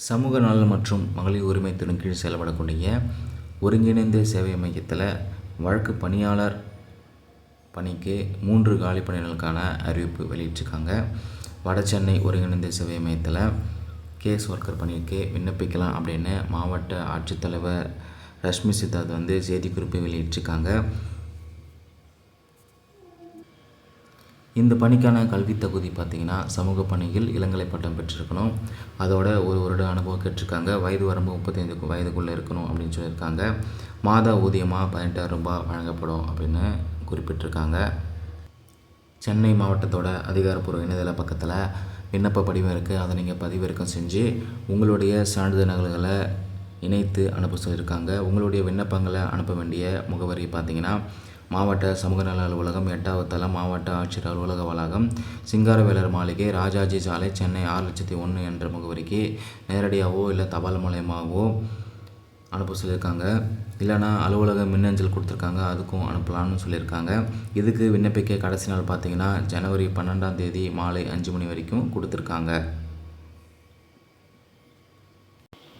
சமூக நலன் மற்றும் மகளிர் உரிமை துறையின் கீழ் செயல்படக்கூடிய ஒருங்கிணைந்த சேவை மையத்தில் வழக்கு பணியாளர் பணிக்கு 3 காலி பணியிடங்களுக்கான அறிவிப்பு வெளியிட்டிருக்காங்க. வடசென்னை ஒருங்கிணைந்த சேவை மையத்தில் கேஸ் ஒர்க்கர் பணிக்கு விண்ணப்பிக்கலாம் அப்படின்னு மாவட்ட ஆட்சித்தலைவர் ரஷ்மி சித்தார்த் செய்திக்குறிப்பை வெளியிட்டிருக்காங்க. இந்த பணிக்கான கல்வி தகுதி பார்த்திங்கன்னா சமூக பணியில் இளங்கலை பட்டம் பெற்றிருக்கணும். அதோட 1 வருட அனுபவம் கேட்டிருக்காங்க. வயது வரம்பு 35 வயதுக்குள்ளே இருக்கணும் அப்படின்னு சொல்லியிருக்காங்க. மாத ஊதியமாக 18,000 ரூபாய் வழங்கப்படும் அப்படின்னு குறிப்பிட்டிருக்காங்க. சென்னை மாவட்டத்தோட அதிகாரப்பூர்வ இணையதள பக்கத்தில் விண்ணப்ப படிவம் இருக்குது. அதை நீங்கள் பதிவிறக்கம் செஞ்சு உங்களுடைய சான்றிதழ் நகல்களை இணைத்து அனுப்ப சொல்லியிருக்காங்க. உங்களுடைய விண்ணப்பங்களை அனுப்ப வேண்டிய முகவரி பார்த்திங்கன்னா மாவட்ட சமூக நல அலுவலகம், 8வது தளம், மாவட்ட ஆட்சியர் அலுவலக வளாகம், சிங்காரவேலர் மாளிகை, ராஜாஜி சாலை, சென்னை 6,01,000 என்ற முகவரிக்கு நேரடியாகவோ இல்லை தபால் மூலயமாகவோ அனுப்ப சொல்லியிருக்காங்க. இல்லைனா அலுவலக மின்னஞ்சல் கொடுத்துருக்காங்க, அதுக்கும் அனுப்பலாம்னு சொல்லியிருக்காங்க. இதுக்கு விண்ணப்பிக்க கடைசி நாள் பார்த்திங்கன்னா ஜனவரி 12ஆம் தேதி மாலை 5 மணி வரைக்கும் கொடுத்துருக்காங்க.